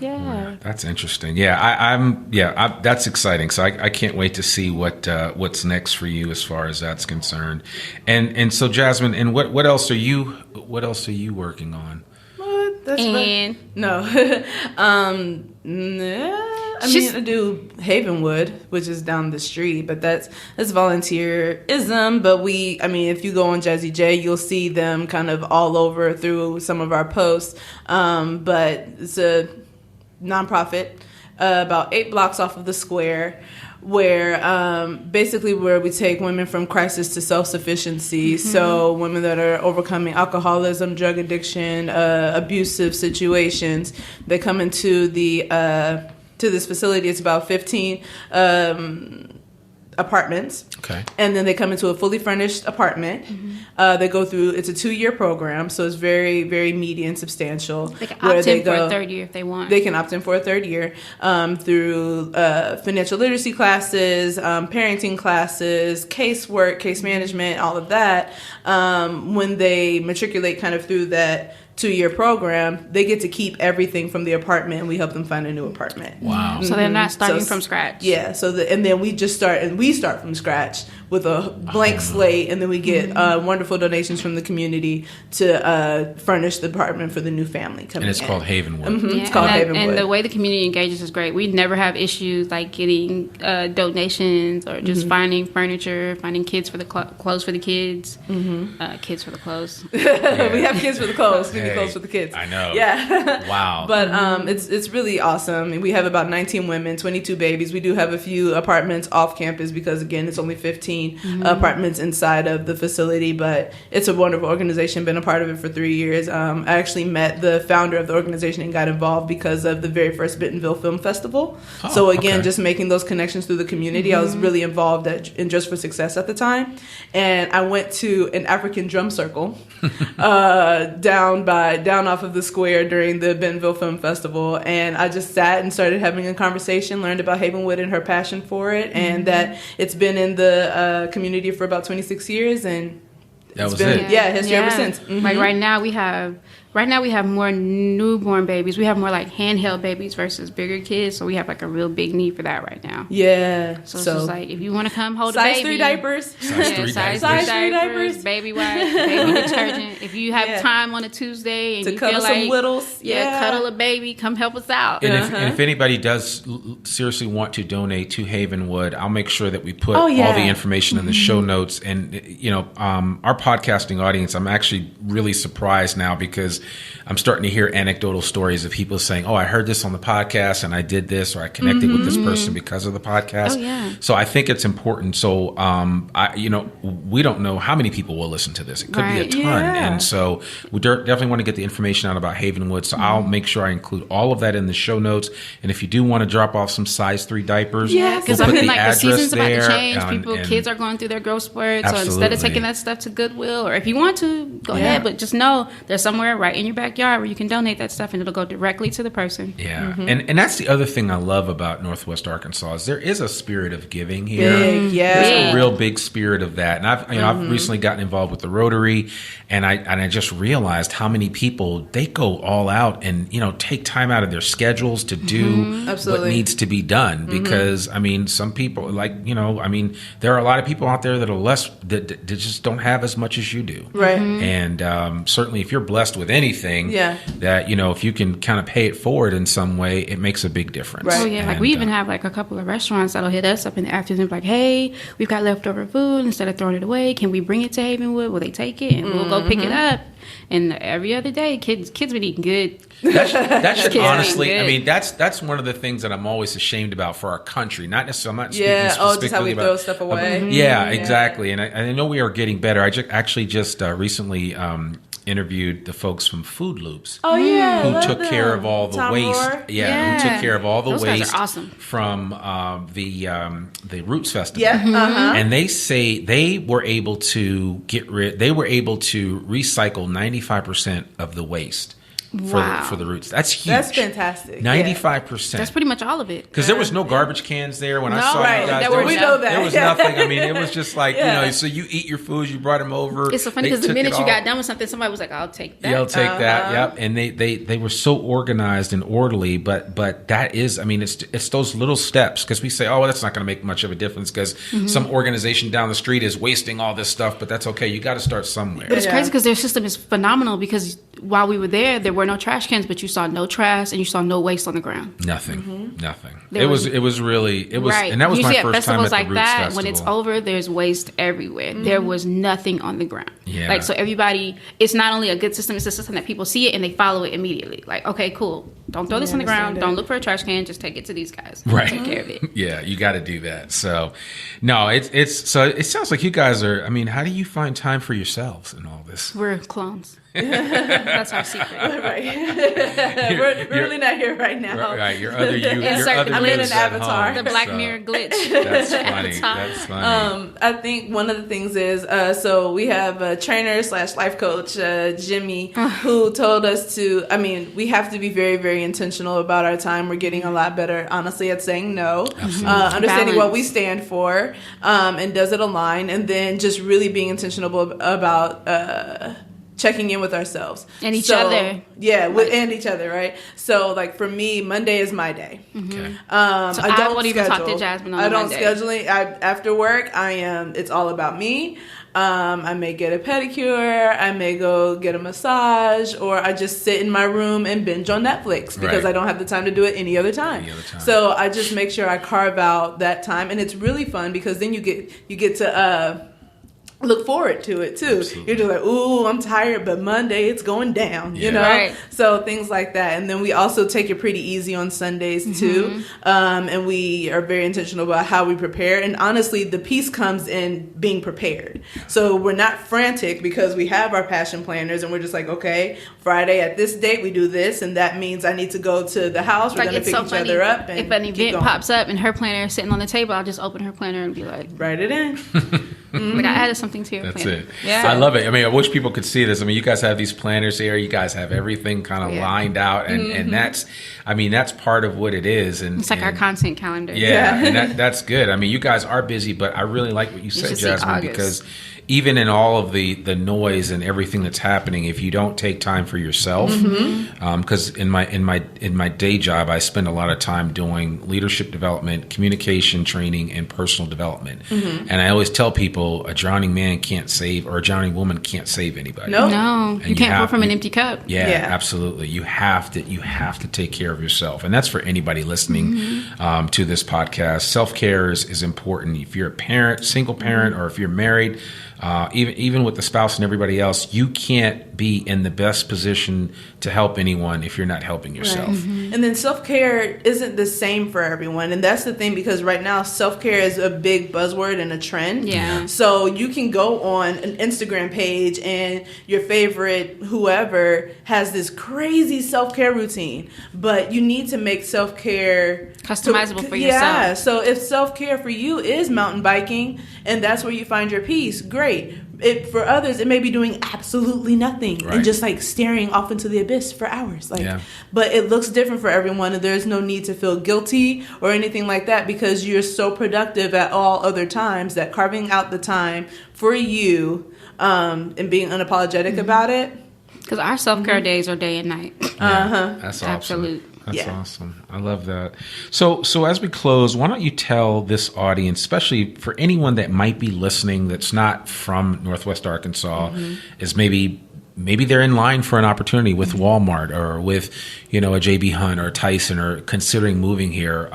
Speaker 2: yeah, that's interesting. Yeah, that's exciting. So I can't wait to see what's next for you as far as that's concerned. And so Jasmine, and what else are you working on?
Speaker 3: I do Havenwood, which is down the street, but that's volunteerism. But if you go on Jazzy J, you'll see them kind of all over through some of our posts. But it's a nonprofit, about 8 blocks off of the square, where basically where we take women from crisis to self-sufficiency. So women that are overcoming alcoholism, drug addiction, abusive situations, they come into to this facility. It's about 15 apartments.
Speaker 2: Okay.
Speaker 3: And then they come into a fully furnished apartment. They go through, it's a 2-year program, so it's very, very meaty and substantial.
Speaker 4: They can opt in for a third year if they want.
Speaker 3: They can opt in for a third year through financial literacy classes, parenting classes, casework, case management, all of that. When they matriculate kind of through that 2-year program, they get to keep everything from the apartment, and we help them find a new apartment.
Speaker 2: Wow.
Speaker 4: So they're not starting from scratch.
Speaker 3: Yeah. And then we start from scratch with a blank slate, and then we get wonderful donations from the community to furnish the apartment for the new family coming in.
Speaker 2: And it's called Havenwood.
Speaker 4: Yeah,
Speaker 3: it's called Havenwood.
Speaker 4: And the way the community engages is great. We never have issues like getting donations or just finding furniture, finding kids for the clothes for the kids, kids for the clothes.
Speaker 3: We have kids for the clothes. We get clothes for the kids.
Speaker 2: I know.
Speaker 3: Yeah.
Speaker 2: Wow.
Speaker 3: But it's really awesome. We have about 19 women, 22 babies. We do have a few apartments off campus because, again, it's only 15 apartments inside of the facility, but it's a wonderful organization. Been a part of it for 3 years. I actually met the founder of the organization and got involved because of the very first Bentonville Film Festival. So again, just making those connections through the community. I was really involved in Just for Success at the time, and I went to an African drum circle down off of the square during the Bentonville Film Festival, and I just sat and started having a conversation, learned about Havenwood and her passion for it, and that it's been in the community for about 26 years, and
Speaker 2: that was it.
Speaker 3: Yeah, history ever since.
Speaker 4: Like right now we have more newborn babies. We have more like handheld babies versus bigger kids. So we have like a real big need for that right now.
Speaker 3: Yeah.
Speaker 4: So it's just like, if you want to come hold a
Speaker 3: size
Speaker 4: baby.
Speaker 3: 3 diapers.
Speaker 2: Size
Speaker 3: 3 diapers.
Speaker 4: Baby wipes, baby detergent. If you have time on a Tuesday and
Speaker 3: to
Speaker 4: you
Speaker 3: cuddle
Speaker 4: feel like,
Speaker 3: some whittles.
Speaker 4: cuddle a baby, come help us out.
Speaker 2: And if anybody does seriously want to donate to Havenwood, I'll make sure that we put all the information in the show notes. And, our podcasting audience, I'm actually really surprised now because I'm starting to hear anecdotal stories of people saying, I heard this on the podcast and I did this, or I connected with this person because of the podcast. So I think it's important. So, we don't know how many people will listen to this. It could be a ton. Yeah. And so we definitely want to get the information out about Havenwood. So I'll make sure I include all of that in the show notes. And if you do want to drop off some size 3 diapers,
Speaker 4: because
Speaker 2: we'll
Speaker 4: the season's about to change. Kids are going through their growth spurts.
Speaker 2: Absolutely.
Speaker 4: So instead of taking that stuff to Goodwill, or if you want to, go ahead. But just know there's somewhere right right in your backyard where you can donate that stuff and it'll go directly to the person.
Speaker 2: Yeah. And that's the other thing I love about Northwest Arkansas is there is a spirit of giving here.
Speaker 3: Big, yeah.
Speaker 2: There's a real big spirit of that. And I've recently gotten involved with the Rotary, and I just realized how many people, they go all out and, take time out of their schedules to do what needs to be done. Because, some people, there are a lot of people out there that are less, that just don't have as much as you do.
Speaker 3: Right.
Speaker 2: And certainly if you're blessed with anything, that, if you can kind of pay it forward in some way, it makes a big difference.
Speaker 3: Right.
Speaker 4: Oh, yeah. Like we even have like a couple of restaurants that'll hit us up in the afternoon like, hey, we've got leftover food. Instead of throwing it away, can we bring it to Havenwood? Will they take it? And we'll go pick it up. And every other day, kids been eating good.
Speaker 2: That should honestly, that's one of the things that I'm always ashamed about for our country. Not necessarily, I'm not speaking specifically
Speaker 3: just how we throw stuff away.
Speaker 2: Yeah, exactly. And I know we are getting better. I actually just recently interviewed the folks from Food Loops.
Speaker 3: Oh yeah,
Speaker 2: who took care of all the waste?
Speaker 3: Rohr.
Speaker 2: Yeah, who took care of all the
Speaker 4: Those
Speaker 2: waste
Speaker 4: guys are awesome.
Speaker 2: from the Roots Festival.
Speaker 3: Yeah,
Speaker 2: and they say they were able to recycle 95% of the waste. For the Roots. That's huge.
Speaker 3: That's fantastic.
Speaker 2: 95%.
Speaker 4: That's pretty much all of it.
Speaker 2: Because there was no garbage cans there when I saw you guys.
Speaker 3: We know that.
Speaker 2: There was nothing. It was just like, so you eat your food, you brought them over.
Speaker 4: It's so funny because the minute you got done with something, somebody was like, I'll take that.
Speaker 2: Yeah, I'll take that. Yep. And they were so organized and orderly, but that is, it's those little steps, because we say, oh, well, that's not going to make much of a difference because some organization down the street is wasting all this stuff, but that's okay. You got to start somewhere.
Speaker 4: But it's crazy because their system is phenomenal, because while we were there were no trash cans, but you saw no trash and you saw no waste on the ground.
Speaker 2: Nothing.
Speaker 4: It
Speaker 2: was really right. And that was
Speaker 4: usually
Speaker 2: my first time at the
Speaker 4: like
Speaker 2: Roots
Speaker 4: that,
Speaker 2: Festival.
Speaker 4: when it's over, there's waste everywhere. There was nothing on the ground.
Speaker 2: Yeah.
Speaker 4: So everybody, it's not only a good system, it's a system that people see it and they follow it immediately. Like, okay, cool. Don't throw this on the ground. Don't look for a trash can. Just take it to these guys.
Speaker 2: Right.
Speaker 4: Take care of it.
Speaker 2: Yeah, you got to do that. So, no, so it sounds like you guys are. How do you find time for yourselves in all this?
Speaker 4: We're clones. That's our secret.
Speaker 3: Right. We're really not here right now.
Speaker 2: Right. Your other you.
Speaker 3: I'm in an avatar.
Speaker 4: The Black Mirror glitch.
Speaker 2: That's funny. That's funny.
Speaker 3: I think one of the things is, so we have a trainer / life coach, Jimmy, who told us to. We have to be very, very intentional about our time. We're getting a lot better, honestly, at saying no, understanding what we stand for, and does it align, and then just really being intentional about checking in with ourselves
Speaker 4: and each other.
Speaker 3: Yeah, and each other, right? So, like for me, Monday is my day.
Speaker 2: Okay.
Speaker 4: I won't even talk to Jasmine on Monday.
Speaker 3: Schedule it. After work, it's all about me. I may get a pedicure, I may go get a massage, or I just sit in my room and binge on Netflix because I don't have the time to do it any other time. So I just make sure I carve out that time, and it's really fun because then you get to look forward to it too. Absolutely. You're just like, ooh, I'm tired, but Monday it's going down, you know?
Speaker 4: Right.
Speaker 3: So things like that. And then we also take it pretty easy on Sundays too. And we are very intentional about how we prepare. And honestly, the peace comes in being prepared. So we're not frantic because we have our passion planners and we're just like, okay, Friday at this date we do this, and that means I need to go to the house. We're going to pick each other up. And
Speaker 4: if an event pops up and her planner is sitting on the table, I'll just open her planner and be like,
Speaker 3: write it in.
Speaker 4: Like I added something to your
Speaker 2: That's
Speaker 4: planner.
Speaker 2: It.
Speaker 4: Yeah.
Speaker 2: I love it. I wish people could see this. You guys have these planners here. You guys have everything kind of lined out, and that's part of what it is. And
Speaker 4: it's like our content calendar.
Speaker 2: Yeah, and that's good. You guys are busy, but I really like what you said, Jasmine, because even in all of the noise and everything that's happening, if you don't take time for yourself, because in my day job, I spend a lot of time doing leadership development, communication training, and personal development. And I always tell people, a drowning man can't save, or a drowning woman can't save anybody.
Speaker 4: No, you can't pour from an empty cup.
Speaker 2: Yeah, absolutely. You have to take care of yourself, and that's for anybody listening to this podcast. Self-care is important. If you're a parent, single parent, or if you're married. Even with the spouse and everybody else, you can't be in the best position to help anyone if you're not helping yourself.
Speaker 3: Right. And then self-care isn't the same for everyone. And that's the thing, because right now self-care is a big buzzword and a trend.
Speaker 4: Yeah.
Speaker 3: So you can go on an Instagram page and your favorite whoever has this crazy self-care routine, but you need to make self-care
Speaker 4: customizable for yourself.
Speaker 3: Yeah. So if self-care for you is mountain biking and that's where you find your peace, great. great. For others, it may be doing absolutely nothing and just like staring off into the abyss for hours. But it looks different for everyone, and there's no need to feel guilty or anything like that because you're so productive at all other times that carving out the time for you and being unapologetic about it.
Speaker 4: Because our self-care days are day and night.
Speaker 2: That's awesome.
Speaker 4: Absolute.
Speaker 2: That's awesome. I love that. So as we close, why don't you tell this audience, especially for anyone that might be listening that's not from Northwest Arkansas, is maybe they're in line for an opportunity with Walmart or with, a JB Hunt or Tyson or considering moving here.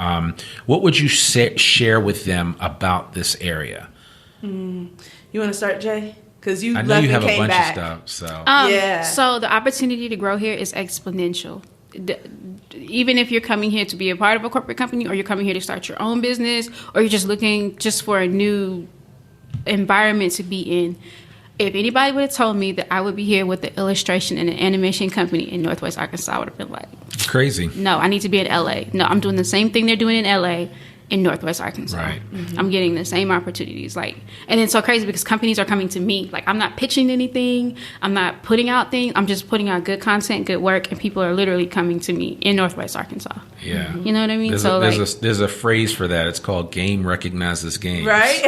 Speaker 2: What would you share with them about this area?
Speaker 3: You want to start, Jay? Because
Speaker 2: I know you have a bunch of stuff. So
Speaker 4: So the opportunity to grow here is exponential. Even if you're coming here to be a part of a corporate company, or you're coming here to start your own business, or you're just looking just for a new environment to be in. If anybody would have told me that I would be here with the illustration and an animation company in Northwest Arkansas, I would have been like,
Speaker 2: crazy.
Speaker 4: No, I need to be in LA. No, I'm doing the same thing they're doing in LA in Northwest Arkansas.
Speaker 2: Right.
Speaker 4: I'm getting the same opportunities. And it's so crazy because companies are coming to me. I'm not pitching anything. I'm not putting out things. I'm just putting out good content, good work, and people are literally coming to me in Northwest Arkansas.
Speaker 2: Yeah.
Speaker 4: You know what I mean?
Speaker 2: There's a phrase for that. It's called game recognizes game.
Speaker 3: Right?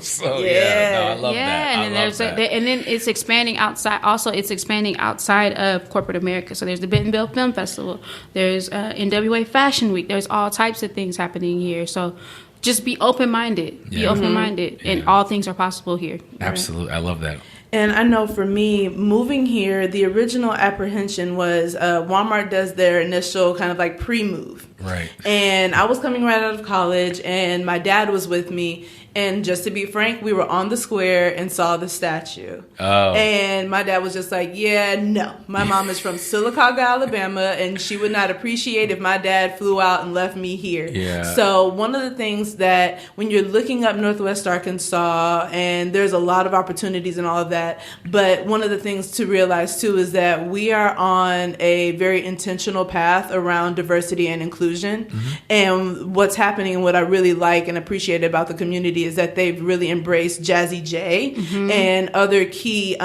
Speaker 2: So I love that.
Speaker 4: And then it's expanding outside. Also, it's expanding outside of corporate America. So there's the Bentonville Film Festival. There's NWA Fashion Week. There's all types of things happening here. So just be open-minded. Be open-minded, and all things are possible here.
Speaker 2: Absolutely, I love that.
Speaker 3: And I know for me, moving here, the original apprehension was Walmart does their initial kind of like pre-move.
Speaker 2: Right.
Speaker 3: And I was coming right out of college, and my dad was with me. And just to be frank, we were on the square and saw the statue.
Speaker 2: Oh.
Speaker 3: And my dad was just like, no. My mom is from Sylacauga, Alabama, and she would not appreciate if my dad flew out and left me here.
Speaker 2: Yeah.
Speaker 3: So one of the things that when you're looking up Northwest Arkansas, and there's a lot of opportunities and all of that, but one of the things to realize too is that we are on a very intentional path around diversity and inclusion. And what's happening and what I really like and appreciate about the community is that they've really embraced Jazzy J and other key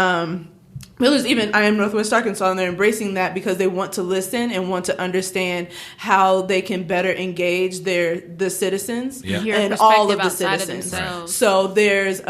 Speaker 3: there's even I Am Northwest Arkansas, and they're embracing that because they want to listen and want to understand how they can better engage the citizens and all of the citizens.
Speaker 2: Right.
Speaker 3: So there's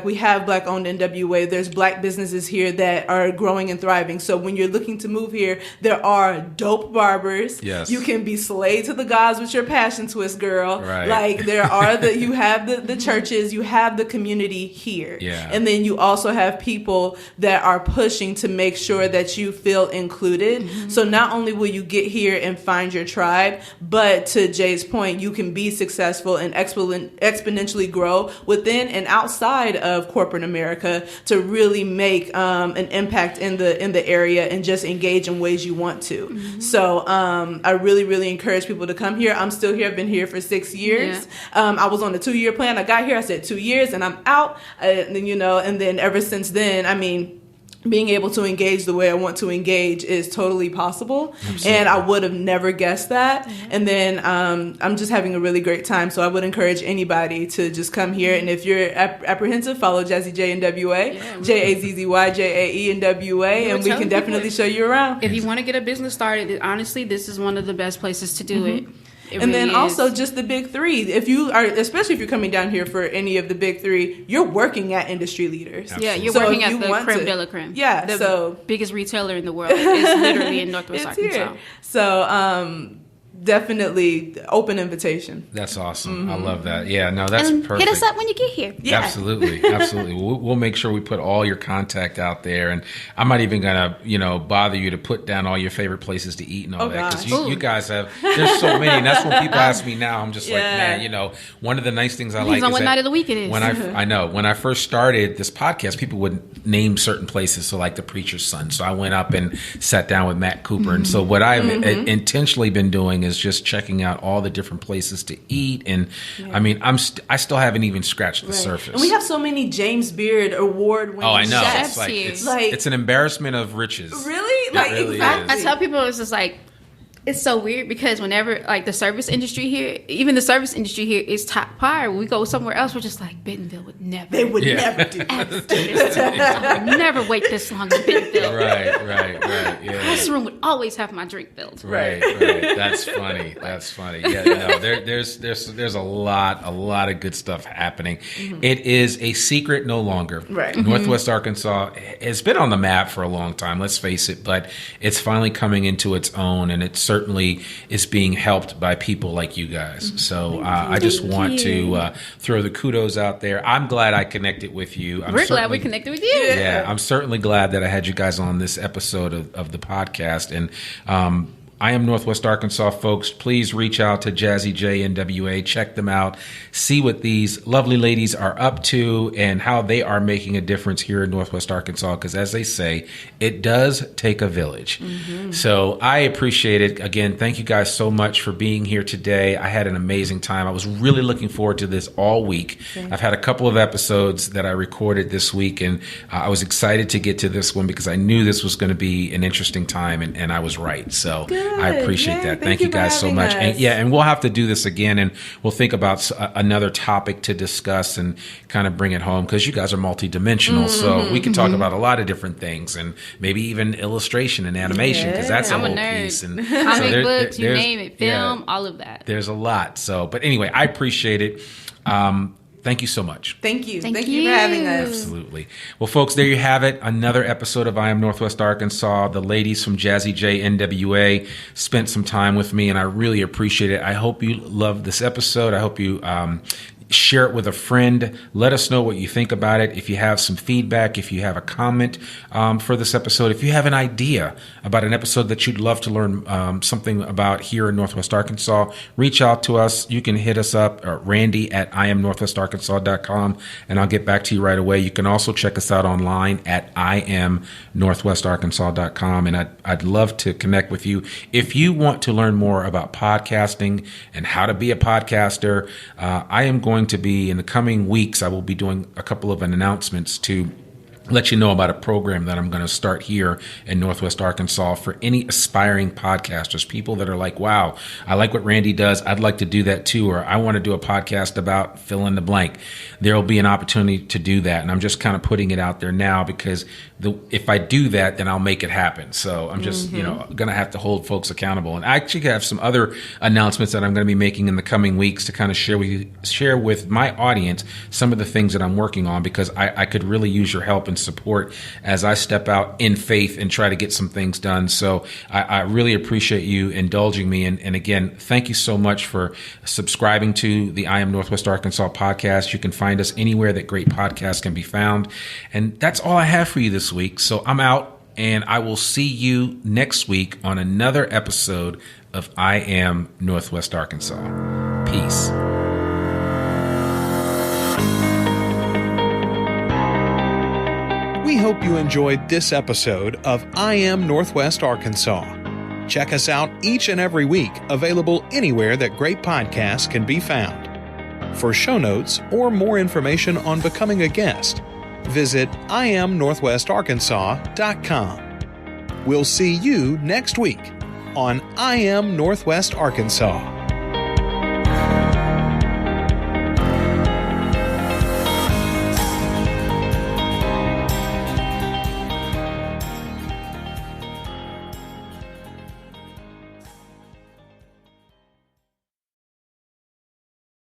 Speaker 3: we have Black owned NWA. There's Black businesses here that are growing and thriving. So when you're looking to move here, there are dope barbers.
Speaker 2: Yes.
Speaker 3: You can be slayed to the gods with your passion twist, girl.
Speaker 2: Right.
Speaker 3: There are you have the churches, you have the community here.
Speaker 2: Yeah.
Speaker 3: And then you also have people that are pushing to make sure that you feel included. So not only will you get here and find your tribe, but to Jay's point, you can be successful and exponentially grow within and outside of corporate America to really make an impact in the area and just engage in ways you want to. So I really, really encourage people to come here. I'm still here. I've been here for 6 years. I was on a 2-year plan. I got here. I said 2 years and I'm out. And then ever since then, being able to engage the way I want to engage is totally possible. Absolutely. And I would have never guessed that. And then I'm just having a really great time. So I would encourage anybody to just come here. And if you're apprehensive, follow JazzyJaeNWA, JazzyJaeNWA, and we can definitely show you around.
Speaker 4: If you want to get a business started, honestly, this is one of the best places to do it.
Speaker 3: And then also just the big three. Especially if you're coming down here for any of the big three, you're working at industry leaders.
Speaker 2: Absolutely.
Speaker 4: Yeah, you're working at the creme de la creme.
Speaker 3: Yeah,
Speaker 4: the biggest retailer in the world is literally in Northwest Arkansas.
Speaker 3: Here. So definitely open invitation.
Speaker 2: That's awesome. I love that. Yeah, no, that's perfect.
Speaker 4: Hit us up when you get here.
Speaker 3: Yeah.
Speaker 2: Absolutely. We'll make sure we put all your contact out there, and I'm not even gonna bother you to put down all your favorite places to eat and all that, because you guys have, there's so many, and that's when people ask me now. I'm just like, man, one of the nice things I like is
Speaker 4: what night of the week it is.
Speaker 2: When I first started this podcast, people would name certain places, so like the Preacher's Son. So I went up and sat down with Matt Cooper, and so what I've intentionally been doing is just checking out all the different places to eat, and I still haven't even scratched the surface.
Speaker 3: And we have so many James Beard award-winning chefs.
Speaker 2: It's an embarrassment of riches.
Speaker 3: Really?
Speaker 2: It really is.
Speaker 4: I tell people it's just like, It's so weird because whenever like the service industry here, even the service industry here is top par. When we go somewhere else, we're just like, Bentonville would never.
Speaker 3: They would never do
Speaker 4: this. I would never wait this long in Bentonville.
Speaker 2: Right. Yeah.
Speaker 4: This room would always have my drink filled.
Speaker 2: Right. That's funny. Yeah, no, there's a lot of good stuff happening. Mm-hmm. It is a secret no longer.
Speaker 3: Right.
Speaker 2: Northwest Arkansas has been on the map for a long time, let's face it, but it's finally coming into its own, and it's certainly is being helped by people like you guys. So I just want to throw the kudos out there. I'm glad I connected with you.
Speaker 4: We're glad we connected with you.
Speaker 2: Yeah, I'm certainly glad that I had you guys on this episode of the podcast. And I Am Northwest Arkansas, folks. Please reach out to JazzyJaeNWA. Check them out. See what these lovely ladies are up to and how they are making a difference here in Northwest Arkansas. Because as they say, it does take a village. Mm-hmm. So I appreciate it. Again, thank you guys so much for being here today. I had an amazing time. I was really looking forward to this all week. Okay. I've had a couple of episodes that I recorded this week, and I was excited to get to this one because I knew this was going to be an interesting time, and I was right. So
Speaker 3: good.
Speaker 2: I appreciate that. Thank you guys so much. And we'll have to do this again, and we'll think about another topic to discuss and kind of bring it home because you guys are multidimensional. So we can talk about a lot of different things and maybe even illustration and animation because that's a whole piece. And
Speaker 4: comic books, you name it, film, all of that.
Speaker 2: There's a lot. So, but anyway, I appreciate it. Thank you so much.
Speaker 3: Thank you. Thank you for having us.
Speaker 2: Absolutely. Well, folks, there you have it. Another episode of I Am Northwest Arkansas. The ladies from JazzyJaeNWA spent some time with me, and I really appreciate it. I hope you loved this episode. I hope you share it with a friend. Let us know what you think about it. If you have some feedback, if you have a comment for this episode, if you have an idea about an episode that you'd love to learn something about here in Northwest Arkansas, reach out to us. You can hit us up at randy@IamNorthwestArkansas.com, and I'll get back to you right away. You can also check us out online at IamNorthwestArkansas.com, and I'd love to connect with you. If you want to learn more about podcasting and how to be a podcaster, I am going to be, in the coming weeks, I will be doing a couple of announcements to let you know about a program that I'm going to start here in Northwest Arkansas for any aspiring podcasters, people that are like, wow, I like what Randy does. I'd like to do that too, or I want to do a podcast about fill in the blank. There will be an opportunity to do that. And I'm just kind of putting it out there now because if I do that, then I'll make it happen. So I'm just, going to have to hold folks accountable. And I actually have some other announcements that I'm going to be making in the coming weeks to kind of share with my audience some of the things that I'm working on because I could really use your help and support as I step out in faith and try to get some things done. So I really appreciate you indulging me. And again, thank you so much for subscribing to the I Am Northwest Arkansas podcast. You can find us anywhere that great podcasts can be found. And that's all I have for you this week. So I'm out, and I will see you next week on another episode of I Am Northwest Arkansas. Peace.
Speaker 1: We hope you enjoyed this episode of I Am Northwest Arkansas. Check us out each and every week, available anywhere that great podcasts can be found. For show notes or more information on becoming a guest, visit IamNorthwestArkansas.com. We'll see you next week on I Am Northwest Arkansas.